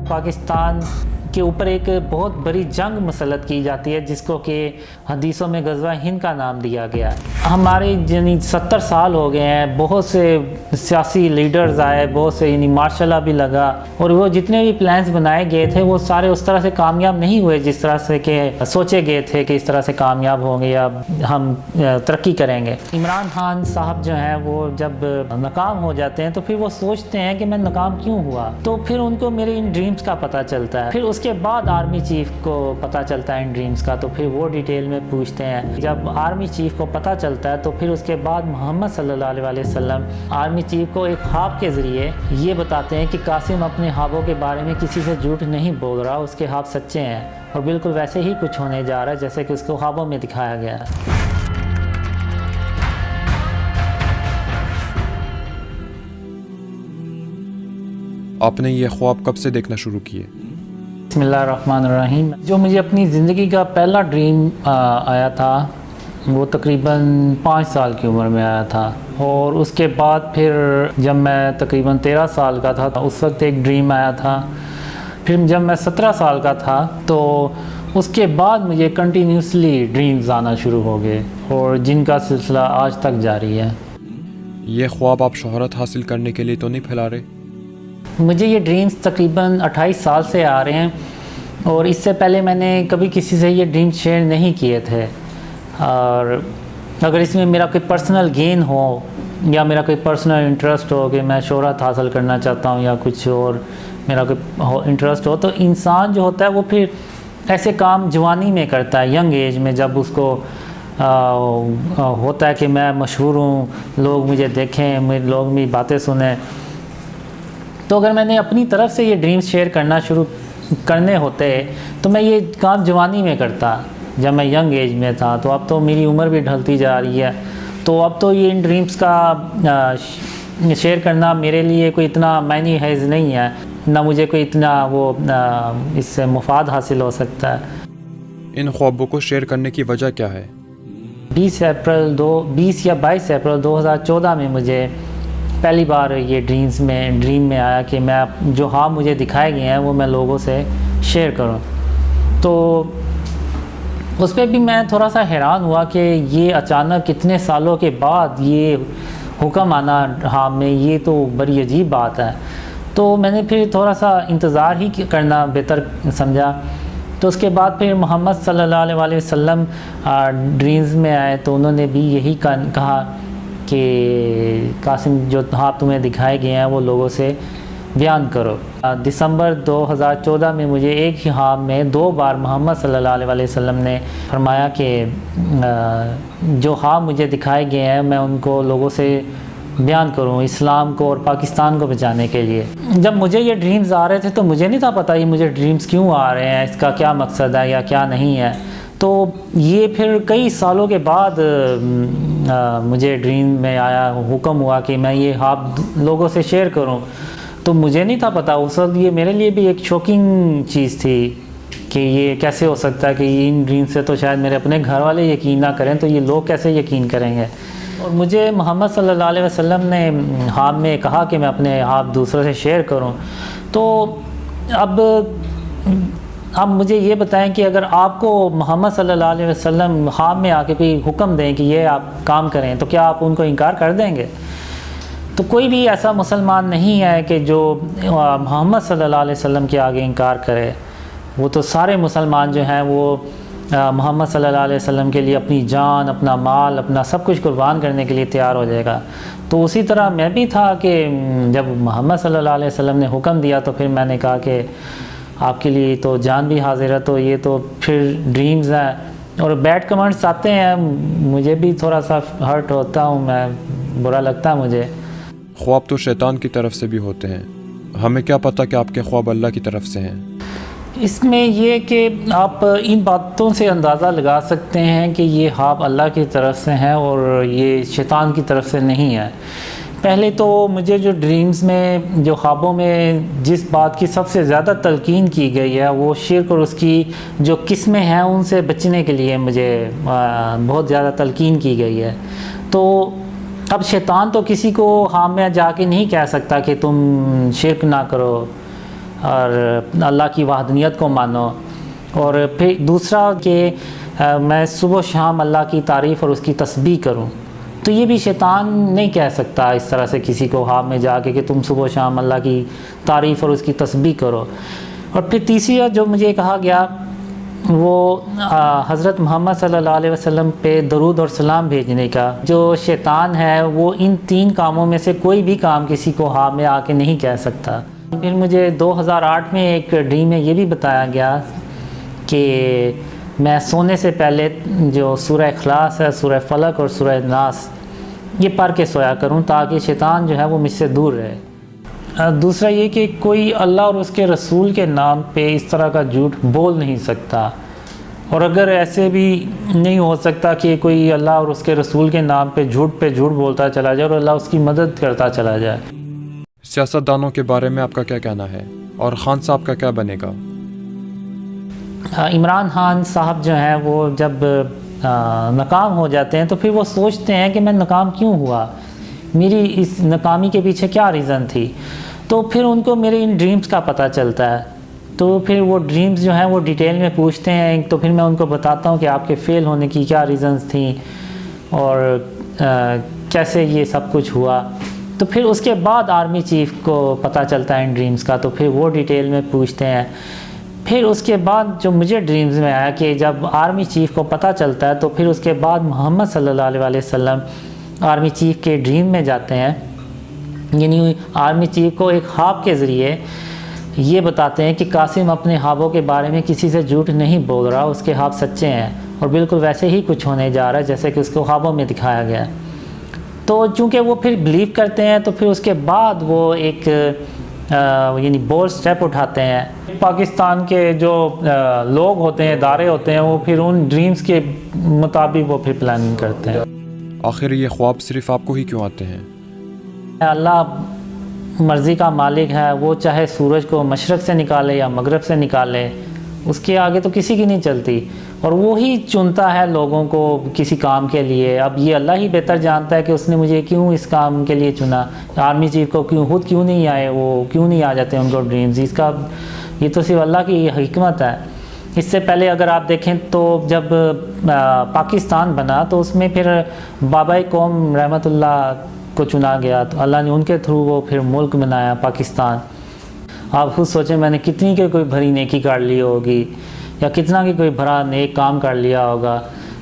پاکستان کے اوپر ایک بہت بڑی جنگ مسلط کی جاتی ہے جس کو کہ حدیثوں میں غزوہ ہند کا نام دیا گیا ہے۔ ہمارے یعنی 70 سال ہو گئے ہیں، بہت سے سیاسی لیڈرز آئے، بہت سے یعنی مارشل لا بھی لگا، اور وہ جتنے بھی پلانز بنائے گئے تھے وہ سارے اس طرح سے کامیاب نہیں ہوئے جس طرح سے کہ سوچے گئے تھے کہ اس طرح سے کامیاب ہوں گے یا ہم ترقی کریں گے۔ عمران خان صاحب جو ہیں وہ جب ناکام ہو جاتے ہیں تو پھر وہ سوچتے ہیں کہ میں ناکام کیوں ہوا، تو پھر ان کو میرے ان ڈریمز کا پتہ چلتا ہے۔ پھر اس کے بعد آرمی چیف کو پتہ چلتا ہے ان ڈریمز کا، تو پھر وہ ڈیٹیل میں پوچھتے ہیں۔ جب آرمی چیف کو پتہ چلتا ہے تو پھر اس کے بعد محمد صلی اللہ علیہ وسلم آرمی چیف کو ایک خواب کے ذریعے یہ بتاتے ہیں کہ قاسم اپنے خوابوں کے بارے میں کسی سے جھوٹ نہیں بول رہا، اس کے خواب سچے ہیں، اور بالکل ویسے ہی کچھ ہونے جا رہا ہے جیسے کہ اس کو خوابوں میں دکھایا گیا ہے۔ آپ نے یہ خواب کب سے دیکھنا شروع کیے؟ بسم اللہ الرحمن الرحیم۔ جو مجھے اپنی زندگی کا پہلا ڈریم آیا تھا وہ تقریباً 5 سال کی عمر میں آیا تھا، اور اس کے بعد پھر جب میں تقریباً 13 سال کا تھا اس وقت ایک ڈریم آیا تھا۔ پھر جب میں 17 سال کا تھا تو اس کے بعد مجھے کنٹینیوسلی ڈریمز آنا شروع ہو گئے، اور جن کا سلسلہ آج تک جاری ہے۔ یہ خواب آپ شہرت حاصل کرنے کے لیے تو نہیں پھیلا رہے؟ مجھے یہ ڈریمز تقریباً 28 سال سے آ رہے ہیں، اور اس سے پہلے میں نے کبھی کسی سے یہ ڈریمز شیئر نہیں کیے تھے، اور اگر اس میں میرا کوئی پرسنل گین ہو یا میرا کوئی پرسنل انٹرسٹ ہو کہ میں شہرت حاصل کرنا چاہتا ہوں یا کچھ اور میرا کوئی انٹرسٹ ہو، تو انسان جو ہوتا ہے وہ پھر ایسے کام جوانی میں کرتا ہے، ینگ ایج میں، جب اس کو ہوتا ہے کہ میں مشہور ہوں، لوگ مجھے دیکھیں، لوگ میری باتیں سنیں۔ تو اگر میں نے اپنی طرف سے یہ ڈریمز شیئر کرنے ہوتے تو میں یہ کام جوانی میں کرتا جب میں ینگ ایج میں تھا، تو اب تو میری عمر بھی ڈھلتی جا رہی ہے، تو اب تو یہ ان ڈریمز کا شیئر کرنا میرے لیے کوئی اتنا معنی حیز نہیں ہے، نہ مجھے کوئی اتنا اس سے مفاد حاصل ہو سکتا ہے۔ ان خوابوں کو شیئر کرنے کی وجہ کیا ہے؟ 20 یا 22 اپریل 2014 میں مجھے پہلی بار یہ ڈریم میں آیا کہ میں جو خواب مجھے دکھائے گئے ہیں وہ میں لوگوں سے شیئر کروں۔ تو اس پہ بھی میں تھوڑا سا حیران ہوا کہ یہ اچانک اتنے سالوں کے بعد یہ حکم آنا خواب میں، یہ تو بڑی عجیب بات ہے۔ تو میں نے پھر تھوڑا سا انتظار ہی کرنا بہتر سمجھا۔ تو اس کے بعد پھر محمد صلی اللہ علیہ وسلم ڈریمز میں آئے، تو انہوں نے بھی یہی کہا کہ قاسم جو خواب تمہیں دکھائے گئے ہیں وہ لوگوں سے بیان کرو۔ دسمبر 2014 میں مجھے ایک ہی خواب میں 2 بار محمد صلی اللہ علیہ وسلم نے فرمایا کہ جو خواب مجھے دکھائے گئے ہیں میں ان کو لوگوں سے بیان کروں، اسلام کو اور پاکستان کو بچانے کے لیے۔ جب مجھے یہ ڈریمز آ رہے تھے تو مجھے نہیں تھا پتہ یہ مجھے ڈریمز کیوں آ رہے ہیں، اس کا کیا مقصد ہے یا کیا نہیں ہے۔ تو یہ پھر کئی سالوں کے بعد مجھے ڈریم میں آیا، حکم ہوا کہ میں یہ خواب لوگوں سے شیئر کروں، تو مجھے نہیں تھا پتہ اس وقت۔ یہ میرے لیے بھی ایک شوکنگ چیز تھی کہ یہ کیسے ہو سکتا ہے کہ ان ڈریم سے تو شاید میرے اپنے گھر والے یقین نہ کریں، تو یہ لوگ کیسے یقین کریں گے۔ اور مجھے محمد صلی اللہ علیہ وسلم نے خواب میں کہا کہ میں اپنے خواب دوسروں سے شیئر کروں۔ تو اب مجھے یہ بتائیں کہ اگر آپ کو محمد صلی اللہ علیہ وسلم خواب میں آ کے کوئی حکم دیں کہ یہ آپ کام کریں، تو کیا آپ ان کو انکار کر دیں گے؟ تو کوئی بھی ایسا مسلمان نہیں ہے کہ جو محمد صلی اللہ علیہ وسلم کے آگے انکار کرے۔ وہ تو سارے مسلمان جو ہیں وہ محمد صلی اللہ علیہ وسلم کے لیے اپنی جان، اپنا مال، اپنا سب کچھ قربان کرنے کے لیے تیار ہو جائے گا۔ تو اسی طرح میں بھی تھا کہ جب محمد صلی اللہ علیہ وسلم نے حکم دیا تو پھر میں نے کہا کہ آپ کے لیے تو جان بھی حاضر ہے، تو یہ تو پھر ڈریمز ہیں۔ اور بیڈ کمنٹس آتے ہیں، مجھے بھی تھوڑا سا ہرٹ ہوتا ہوں، میں برا لگتا ہے مجھے۔ خواب تو شیطان کی طرف سے بھی ہوتے ہیں، ہمیں کیا پتہ کہ آپ کے خواب اللہ کی طرف سے ہیں؟ اس میں یہ کہ آپ ان باتوں سے اندازہ لگا سکتے ہیں کہ یہ خواب اللہ کی طرف سے ہیں اور یہ شیطان کی طرف سے نہیں ہے۔ پہلے تو مجھے جو ڈریمز میں، جو خوابوں میں جس بات کی سب سے زیادہ تلقین کی گئی ہے وہ شرک اور اس کی جو قسمیں ہیں ان سے بچنے کے لیے مجھے بہت زیادہ تلقین کی گئی ہے۔ تو اب شیطان تو کسی کو خواب میں جا کے نہیں کہہ سکتا کہ تم شرک نہ کرو، اور اللہ کی وحدانیت کو مانو. اور پھر دوسرا کہ میں صبح و شام اللہ کی تعریف اور اس کی تسبیح کروں. تو یہ بھی شیطان نہیں کہہ سکتا اس طرح سے کسی کو خواب میں جا کے کہ تم صبح و شام اللہ کی تعریف اور اس کی تسبیح کرو. اور پھر تیسری جو مجھے کہا گیا وہ حضرت محمد صلی اللہ علیہ وسلم پہ درود اور سلام بھیجنے کا. جو شیطان ہے وہ ان 3 کاموں میں سے کوئی بھی کام کسی کو خواب میں آ کے نہیں کہہ سکتا. پھر مجھے 2008 میں ایک ڈریم میں یہ بھی بتایا گیا کہ میں سونے سے پہلے جو سورہ اخلاص ہے، سورہ فلق اور سورہ ناس یہ پڑھ کے سویا کروں تاکہ شیطان جو ہے وہ مجھ سے دور رہے. دوسرا یہ کہ کوئی اللہ اور اس کے رسول کے نام پہ اس طرح کا جھوٹ بول نہیں سکتا. اور اگر ایسے بھی نہیں ہو سکتا کہ کوئی اللہ اور اس کے رسول کے نام پہ جھوٹ بولتا چلا جائے اور اللہ اس کی مدد کرتا چلا جائے. سیاستدانوں کے بارے میں آپ کا کیا کہنا ہے اور خان صاحب کا کیا بنے گا؟ عمران خان صاحب جو ہیں وہ جب ناکام ہو جاتے ہیں تو پھر وہ سوچتے ہیں کہ میں ناکام کیوں ہوا، میری اس ناکامی کے پیچھے کیا ریزن تھی. تو پھر ان کو میرے ان ڈریمز کا پتہ چلتا ہے. تو پھر وہ ڈریمز جو ہیں وہ ڈیٹیل میں پوچھتے ہیں. تو پھر میں ان کو بتاتا ہوں کہ آپ کے فیل ہونے کی کیا ریزنز تھیں اور کیسے یہ سب کچھ ہوا. تو پھر اس کے بعد آرمی چیف کو پتہ چلتا ہے ان ڈریمز کا. تو پھر وہ ڈیٹیل میں پوچھتے ہیں. پھر اس کے بعد جو مجھے ڈریمز میں آیا کہ جب آرمی چیف کو پتہ چلتا ہے تو پھر اس کے بعد محمد صلی اللہ علیہ وسلم آرمی چیف کے ڈریم میں جاتے ہیں. یعنی آرمی چیف کو ایک خواب کے ذریعے یہ بتاتے ہیں کہ قاسم اپنے خوابوں کے بارے میں کسی سے جھوٹ نہیں بول رہا، اس کے خواب سچے ہیں اور بالکل ویسے ہی کچھ ہونے جا رہا ہے جیسے کہ اس کو خوابوں میں دکھایا گیا. تو چونکہ وہ پھر بلیو کرتے ہیں تو پھر اس کے بعد وہ ایک یعنی بولڈ سٹیپ اٹھاتے ہیں. پاکستان کے جو لوگ ہوتے ہیں، ادارے ہوتے ہیں، وہ پھر ان ڈریمز کے مطابق وہ پھر پلاننگ کرتے ہیں. آخر یہ خواب صرف آپ کو ہی کیوں آتے ہیں؟ اللہ مرضی کا مالک ہے، وہ چاہے سورج کو مشرق سے نکالے یا مغرب سے نکالے، اس کے آگے تو کسی کی نہیں چلتی. اور وہی چنتا ہے لوگوں کو کسی کام کے لیے. اب یہ اللہ ہی بہتر جانتا ہے کہ اس نے مجھے کیوں اس کام کے لیے چنا. آرمی چیف کو خود کیوں نہیں آئے، وہ کیوں نہیں آ جاتے ان کو ڈریمز. اس کا یہ تو صرف اللہ کی حکمت ہے. اس سے پہلے اگر آپ دیکھیں تو جب پاکستان بنا تو اس میں پھر بابا قوم رحمۃ اللہ کو چنا گیا. تو اللہ نے ان کے تھرو وہ پھر ملک بنایا پاکستان. آپ خود سوچیں میں نے کتنی کے کوئی بھری نیکی کر لی ہوگی یا کتنا کہ کوئی بھرا نیک کام کر لیا ہوگا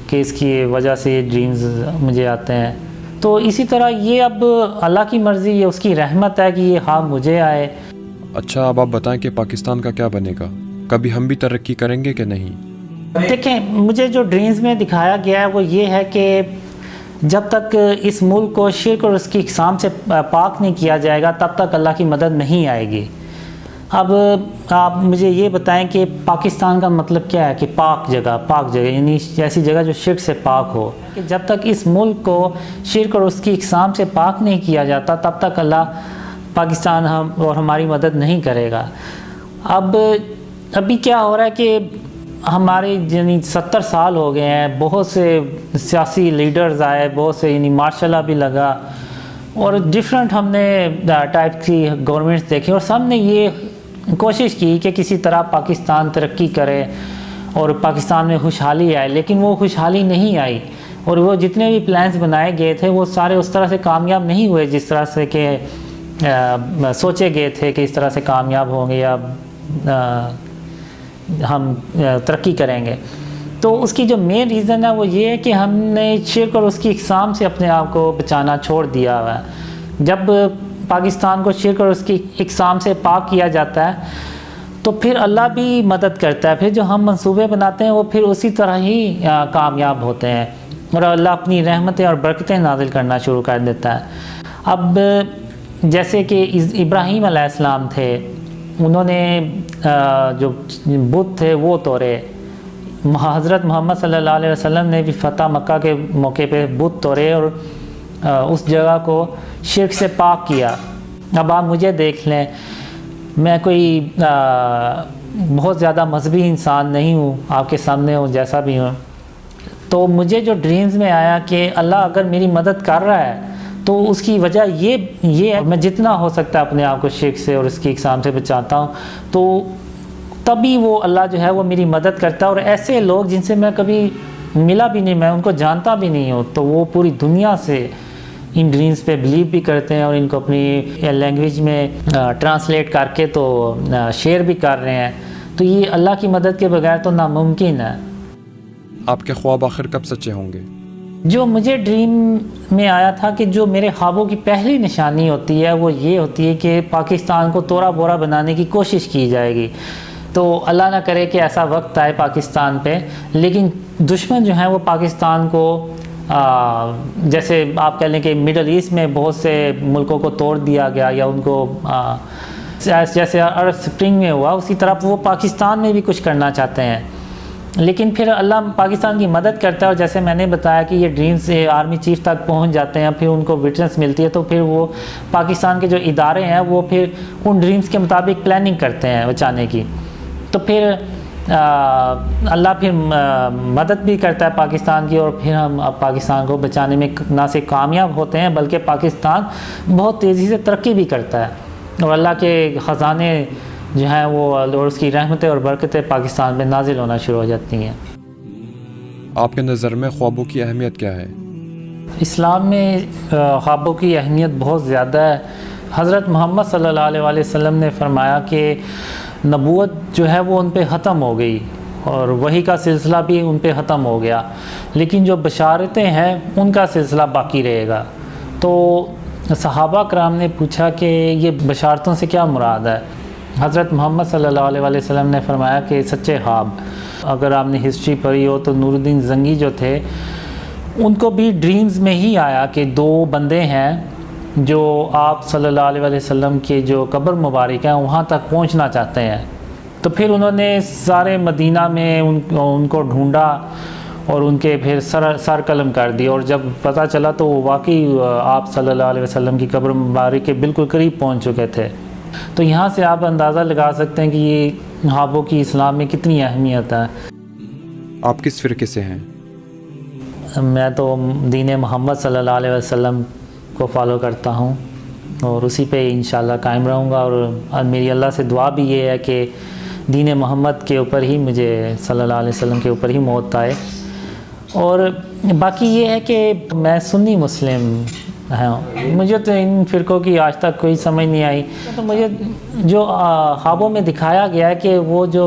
کہ اس کی وجہ سے یہ ڈریمز مجھے آتے ہیں. تو اسی طرح یہ اب اللہ کی مرضی، یہ اس کی رحمت ہے کہ یہ خواب مجھے آئے. اچھا اب آپ بتائیں کہ پاکستان کا کیا بنے گا؟ کبھی ہم بھی ترقی کریں گے کہ نہیں؟ دیکھیں مجھے جو ڈریمز میں دکھایا گیا ہے وہ یہ ہے کہ جب تک اس ملک کو شرک اور اس کی اقسام سے پاک نہیں کیا جائے گا تب تک اللہ کی مدد نہیں آئے گی. اب آپ مجھے یہ بتائیں کہ پاکستان کا مطلب کیا ہے کہ پاک جگہ یعنی ایسی جگہ جو شرک سے پاک ہو. کہ جب تک اس ملک کو شرک اور اس کی اقسام سے پاک نہیں کیا جاتا تب تک اللہ پاکستان اور ہماری مدد نہیں کرے گا. ابھی کیا ہو رہا ہے کہ ہمارے یعنی 70 سال ہو گئے ہیں، بہت سے سیاسی لیڈرز آئے، بہت سے یعنی مارشاء اللہ بھی لگا اور ڈیفرنٹ ہم نے ٹائپ کی گورنمنٹس دیکھی اور سب نے یہ کوشش کی کہ کسی طرح پاکستان ترقی کرے اور پاکستان میں خوشحالی آئے. لیکن وہ خوشحالی نہیں آئی اور وہ جتنے بھی پلانز بنائے گئے تھے وہ سارے اس طرح سے کامیاب نہیں ہوئے جس طرح سے کہ سوچے گئے تھے کہ اس طرح سے کامیاب ہوں گے یا ہم ترقی کریں گے. تو اس کی جو مین ریزن ہے وہ یہ ہے کہ ہم نے شرک اور اس کی اقسام سے اپنے آپ کو بچانا چھوڑ دیا ہوا ہے. جب پاکستان کو شرک اور اس کی اقسام سے پاک کیا جاتا ہے تو پھر اللہ بھی مدد کرتا ہے. پھر جو ہم منصوبے بناتے ہیں وہ پھر اسی طرح ہی کامیاب ہوتے ہیں اور اللہ اپنی رحمتیں اور برکتیں نازل کرنا شروع کر دیتا ہے. اب جیسے کہ ابراہیم علیہ السلام تھے، انہوں نے جو بت تھے وہ توڑے. حضرت محمد صلی اللہ علیہ وسلم نے بھی فتح مکہ کے موقع پہ بت توڑے اور اس جگہ کو شرک سے پاک کیا. اب آپ مجھے دیکھ لیں، میں کوئی بہت زیادہ مذہبی انسان نہیں ہوں، آپ کے سامنے ہوں جیسا بھی ہوں. تو مجھے جو ڈریمز میں آیا کہ اللہ اگر میری مدد کر رہا ہے تو اس کی وجہ یہ ہے، میں جتنا ہو سکتا ہے اپنے آپ کو شرک سے اور اس کی اقسام سے بچاتا ہوں، تو تبھی وہ اللہ جو ہے وہ میری مدد کرتا ہے. اور ایسے لوگ جن سے میں کبھی ملا بھی نہیں، میں ان کو جانتا بھی نہیں ہوں، تو وہ پوری دنیا سے ان ڈریمز پہ بلیو بھی کرتے ہیں اور ان کو اپنی لینگویج میں ٹرانسلیٹ کر کے تو شیئر بھی کر رہے ہیں. تو یہ اللہ کی مدد کے بغیر تو ناممکن ہے. آپ کے خواب آخر کب سچے ہوں گے؟ جو مجھے ڈریم میں آیا تھا کہ جو میرے خوابوں کی پہلی نشانی ہوتی ہے وہ یہ ہوتی ہے کہ پاکستان کو توڑا بوڑا بنانے کی کوشش کی جائے گی. تو اللہ نہ کرے کہ ایسا وقت آئے پاکستان پہ، لیکن دشمن جو ہیں وہ پاکستان کو جیسے آپ کہہ لیں کہ مڈل ایسٹ میں بہت سے ملکوں کو توڑ دیا گیا یا ان کو جیسے عرب سپرنگ میں ہوا، اسی طرح وہ پاکستان میں بھی کچھ کرنا چاہتے ہیں. لیکن پھر اللہ پاکستان کی مدد کرتا ہے، اور جیسے میں نے بتایا کہ یہ ڈریمز آرمی چیف تک پہنچ جاتے ہیں، پھر ان کو وٹنس ملتی ہے، تو پھر وہ پاکستان کے جو ادارے ہیں وہ پھر ان ڈریمز کے مطابق پلاننگ کرتے ہیں بچانے کی. تو پھر اللہ پھر مدد بھی کرتا ہے پاکستان کی، اور پھر ہم پاکستان کو بچانے میں نہ صرف کامیاب ہوتے ہیں بلکہ پاکستان بہت تیزی سے ترقی بھی کرتا ہے، اور اللہ کے خزانے جو ہیں وہ اور اس کی رحمتیں اور برکتیں پاکستان میں نازل ہونا شروع ہو جاتی ہیں. آپ کے نظر میں خوابوں کی اہمیت کیا ہے؟ اسلام میں خوابوں کی اہمیت بہت زیادہ ہے. حضرت محمد صلی اللہ علیہ وآلہ وسلم نے فرمایا کہ نبوت جو ہے وہ ان پہ ختم ہو گئی اور وحی کا سلسلہ بھی ان پہ ختم ہو گیا، لیکن جو بشارتیں ہیں ان کا سلسلہ باقی رہے گا. تو صحابہ کرام نے پوچھا کہ یہ بشارتوں سے کیا مراد ہے؟ حضرت محمد صلی اللہ علیہ وآلہ وسلم نے فرمایا کہ سچے خواب. اگر آپ نے ہسٹری پڑھی ہو تو نور الدین زنگی جو تھے ان کو بھی ڈریمز میں ہی آیا کہ دو بندے ہیں جو آپ صلی اللہ علیہ وآلہ وسلم کے جو قبر مبارک ہیں وہاں تک پہنچنا چاہتے ہیں. تو پھر انہوں نے سارے مدینہ میں ان کو ڈھونڈا اور ان کے پھر سر قلم کر دی، اور جب پتہ چلا تو وہ واقعی آپ صلی اللہ علیہ وسلم کی قبر مبارک کے بالکل قریب پہنچ چکے تھے. تو یہاں سے آپ اندازہ لگا سکتے ہیں کہ یہ خوابوں کی اسلام میں کتنی اہمیت ہے. آپ کس فرقے سے ہیں؟ میں تو دین محمد صلی اللہ علیہ وسلم کو فالو کرتا ہوں اور اسی پہ انشاءاللہ قائم رہوں گا، اور میری اللہ سے دعا بھی یہ ہے کہ دین محمد کے اوپر ہی مجھے صلی اللہ علیہ وسلم کے اوپر ہی موت آئے. اور باقی یہ ہے کہ میں سنی مسلم ہوں، مجھے تو ان فرقوں کی آج تک کوئی سمجھ نہیں آئی. تو مجھے جو خوابوں میں دکھایا گیا ہے کہ وہ جو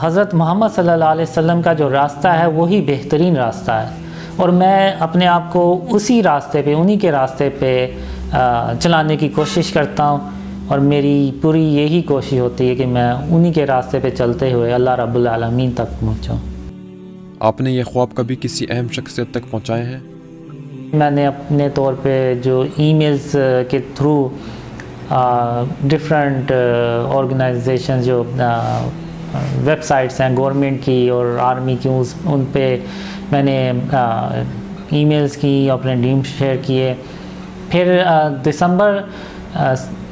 حضرت محمد صلی اللہ علیہ وسلم کا جو راستہ ہے وہی بہترین راستہ ہے، اور میں اپنے آپ کو اسی راستے پہ، انہی کے راستے پہ چلانے کی کوشش کرتا ہوں، اور میری پوری یہی کوشش ہوتی ہے کہ میں انہی کے راستے پہ چلتے ہوئے اللہ رب العالمین تک پہنچوں. آپ نے یہ خواب کبھی کسی اہم شخصیت تک پہنچائے ہیں؟ میں نے اپنے طور پہ جو ای میلز کے تھرو ڈفرینٹ آرگنائزیشن جو ویب سائٹس ہیں گورنمنٹ کی اور آرمی کی، ان پہ میں نے ای میلز کی، اپنے ڈریم شیئر کیے. پھر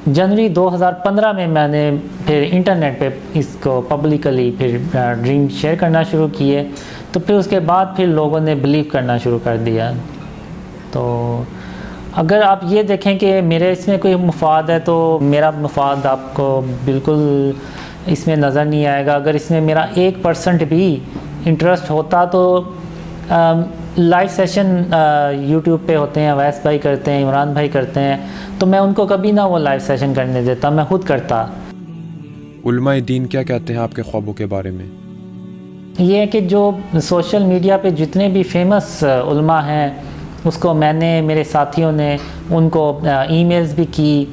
جنوری 2015 میں نے پھر انٹرنیٹ پہ اس کو پبلکلی پھر ڈریم شیئر کرنا شروع کیے. تو پھر اس کے بعد پھر لوگوں نے بلیو کرنا شروع کر دیا. تو اگر آپ یہ دیکھیں کہ میرے اس میں کوئی مفاد ہے تو میرا مفاد آپ کو بالکل اس میں نظر نہیں آئے گا. اگر اس میں میرا 1% بھی انٹرسٹ ہوتا تو لائیو سیشن یوٹیوب پہ ہوتے ہیں، ویس بھائی کرتے ہیں، عمران بھائی کرتے ہیں، تو میں ان کو کبھی نہ وہ لائیو سیشن کرنے دیتا، میں خود کرتا. علماء دین کیا کہتے ہیں آپ کے خوابوں کے بارے میں؟ یہ ہے کہ جو سوشل میڈیا پہ جتنے بھی فیمس علماء ہیں اس کو میں نے، میرے ساتھیوں نے ان کو ای میلز بھی کی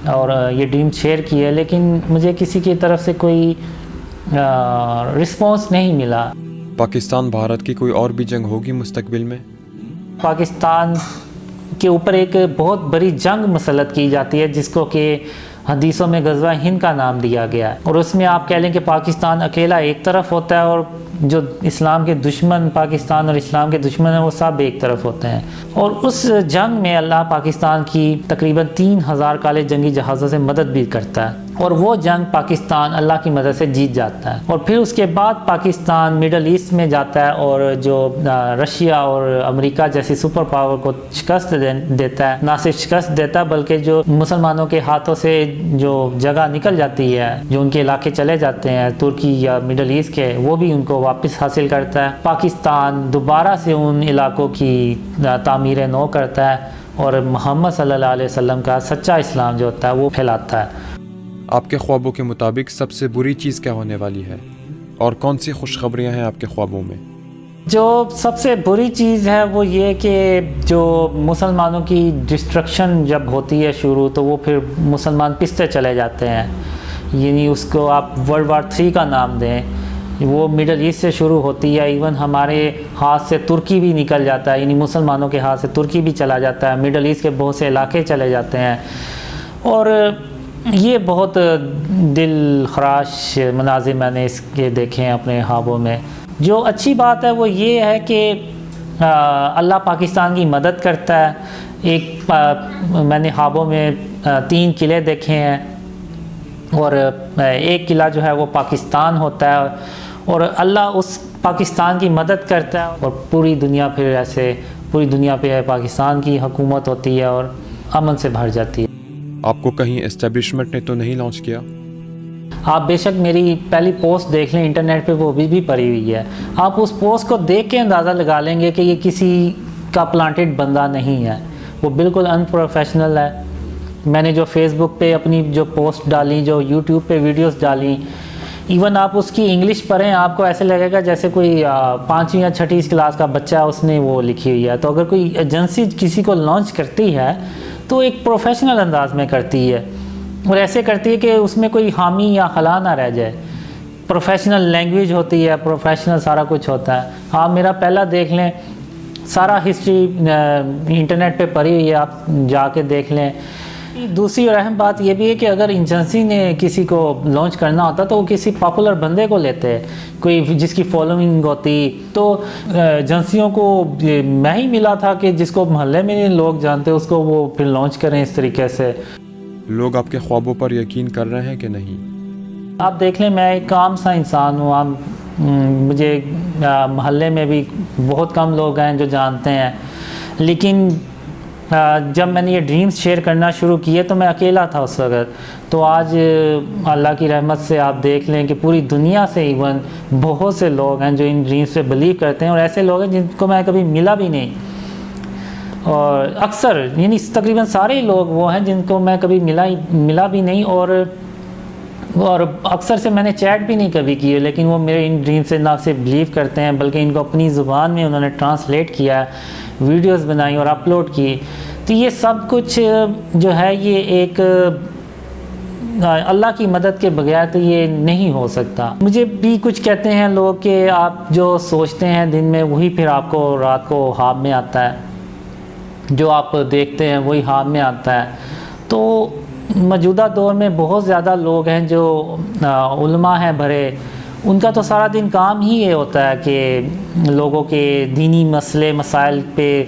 اور یہ ڈریم شیئر کیے، لیکن مجھے کسی کی طرف سے کوئی رسپانس نہیں ملا. پاکستان بھارت کی کوئی اور بھی جنگ ہوگی مستقبل میں؟ پاکستان کے اوپر ایک بہت بڑی جنگ مسلط کی جاتی ہے جس کو کہ حدیثوں میں غزوہ ہند کا نام دیا گیا ہے، اور اس میں آپ کہہ لیں کہ پاکستان اکیلا ایک طرف ہوتا ہے اور جو اسلام کے دشمن پاکستان اور اسلام کے دشمن ہیں وہ سب ایک طرف ہوتے ہیں. اور اس جنگ میں اللہ پاکستان کی تقریباً 3000 کالے جنگی جہازوں سے مدد بھی کرتا ہے. اور وہ جنگ پاکستان اللہ کی مدد سے جیت جاتا ہے، اور پھر اس کے بعد پاکستان مڈل ایسٹ میں جاتا ہے اور جو رشیا اور امریکہ جیسی سپر پاور کو شکست دیتا ہے، نہ صرف شکست دیتا بلکہ جو مسلمانوں کے ہاتھوں سے جو جگہ نکل جاتی ہے، جو ان کے علاقے چلے جاتے ہیں ترکی یا مڈل ایسٹ کے، وہ بھی ان کو واپس حاصل کرتا ہے۔ پاکستان دوبارہ سے ان علاقوں کی تعمیر نو کرتا ہے اور محمد صلی اللہ علیہ وسلم کا سچا اسلام جو ہوتا ہے وہ پھیلاتا ہے۔ آپ کے خوابوں کے مطابق سب سے بری چیز کیا ہونے والی ہے، اور کون سی خوشخبریاں ہیں آپ کے خوابوں میں؟ جو سب سے بری چیز ہے وہ یہ کہ جو مسلمانوں کی ڈسٹرکشن جب ہوتی ہے شروع، تو وہ پھر مسلمان پستے چلے جاتے ہیں، یعنی اس کو آپ ورلڈ وار 3 کا نام دیں، وہ مڈل ایسٹ سے شروع ہوتی ہے، ایون ہمارے ہاتھ سے ترکی بھی نکل جاتا ہے، یعنی مسلمانوں کے ہاتھ سے ترکی بھی چلا جاتا ہے، مڈل ایسٹ کے بہت سے علاقے چلے جاتے ہیں، اور یہ بہت دل خراش مناظر میں نے اس کے دیکھے ہیں اپنے خوابوں میں۔ جو اچھی بات ہے وہ یہ ہے کہ اللہ پاکستان کی مدد کرتا ہے۔ ایک میں نے خوابوں میں 3 قلعے دیکھے ہیں، اور ایک قلعہ جو ہے وہ پاکستان ہوتا ہے، اور اللہ اس پاکستان کی مدد کرتا ہے، اور پوری دنیا پھر ایسے پوری دنیا پہ پاکستان کی حکومت ہوتی ہے اور امن سے بھر جاتی ہے۔ آپ کو کہیں اسٹیبلشمنٹ نے تو نہیں لانچ کیا؟ آپ بے شک میری پہلی پوسٹ دیکھ لیں انٹرنیٹ پہ، وہ بھی پڑی ہوئی ہے، آپ اس پوسٹ کو دیکھ کے اندازہ لگا لیں گے کہ یہ کسی کا پلانٹڈ بندہ نہیں ہے، وہ بالکل ان پروفیشنل ہے۔ میں نے جو فیس بک پہ اپنی جو پوسٹ ڈالی، جو یوٹیوب پہ ویڈیوز ڈالی، ایون آپ اس کی انگلش پڑھیں آپ کو ایسے لگے گا جیسے کوئی 5ویں یا 6ٹھی کلاس کا بچہ اس نے وہ لکھی ہوئی ہے۔ تو اگر کوئی ایجنسی کسی کو لانچ کرتی ہے تو ایک پروفیشنل انداز میں کرتی ہے، اور ایسے کرتی ہے کہ اس میں کوئی خامی یا خلا نہ رہ جائے، پروفیشنل لینگویج ہوتی ہے، پروفیشنل سارا کچھ ہوتا ہے۔ آپ میرا پہلا دیکھ لیں، سارا ہسٹری انٹرنیٹ پہ پڑی ہوئی ہے، آپ جا کے دیکھ لیں۔ دوسری اور اہم بات یہ بھی ہے کہ اگر ایجنسی نے کسی کو لانچ کرنا ہوتا تو وہ کسی پاپولر بندے کو لیتے، کوئی جس کی فالوئنگ ہوتی، تو ایجنسیوں کو میں ہی ملا تھا کہ جس کو محلے میں لوگ جانتے اس کو وہ پھر لانچ کریں اس طریقے سے۔ لوگ آپ کے خوابوں پر یقین کر رہے ہیں کہ نہیں؟ آپ دیکھ لیں، میں ایک عام سا انسان ہوں، مجھے محلے میں بھی بہت کم لوگ ہیں جو جانتے ہیں، لیکن جب میں نے یہ ڈریمز شیئر کرنا شروع کیے تو میں اکیلا تھا اس وقت۔ تو آج اللہ کی رحمت سے آپ دیکھ لیں کہ پوری دنیا سے ایون بہت سے لوگ ہیں جو ان ڈریمز پہ بلیو کرتے ہیں، اور ایسے لوگ ہیں جن کو میں کبھی ملا بھی نہیں، اور اکثر یعنی تقریباً سارے لوگ وہ ہیں جن کو میں کبھی ملا بھی نہیں، اور اکثر سے میں نے چیٹ بھی نہیں کبھی کی، لیکن وہ میرے ان ڈریم سے نہ صرف بلیو کرتے ہیں بلکہ ان کو اپنی زبان میں انہوں نے ٹرانسلیٹ کیا، ویڈیوز بنائی اور اپلوڈ کی۔ تو یہ سب کچھ جو ہے یہ ایک اللہ کی مدد کے بغیر تو یہ نہیں ہو سکتا۔ مجھے بھی کچھ کہتے ہیں لوگ کہ آپ جو سوچتے ہیں دن میں وہی پھر آپ کو رات کو خواب میں آتا ہے، جو آپ دیکھتے ہیں وہی خواب میں آتا ہے۔ تو موجودہ دور میں بہت زیادہ لوگ ہیں جو علماء ہیں بھرے، ان کا تو سارا دن کام ہی یہ ہوتا ہے کہ لوگوں کے دینی مسئلے مسائل پہ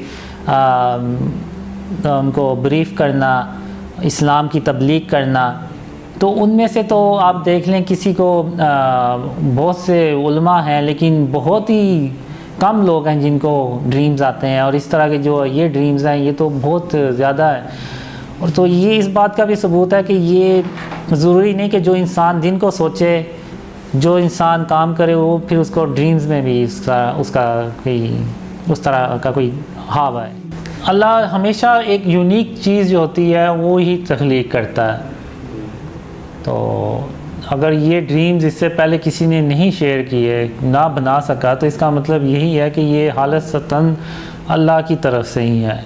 ان کو بریف کرنا، اسلام کی تبلیغ کرنا۔ تو ان میں سے تو آپ دیکھ لیں کسی کو بہت سے علماء ہیں لیکن بہت ہی کم لوگ ہیں جن کو ڈریمز آتے ہیں، اور اس طرح کے جو یہ ڈریمز ہیں یہ تو بہت زیادہ ہے۔ اور تو یہ اس بات کا بھی ثبوت ہے کہ یہ ضروری نہیں کہ جو انسان دن کو سوچے، جو انسان کام کرے، وہ پھر اس کو ڈریمز میں بھی اس طرح کا کوئی خواب ہے۔ اللہ ہمیشہ ایک یونیک چیز جو ہوتی ہے وہ ہی تخلیق کرتا ہے۔ تو اگر یہ ڈریمز اس سے پہلے کسی نے نہیں شیئر کیے، نہ بنا سکا، تو اس کا مطلب یہی ہے کہ یہ حالت ستن اللہ کی طرف سے ہی ہے۔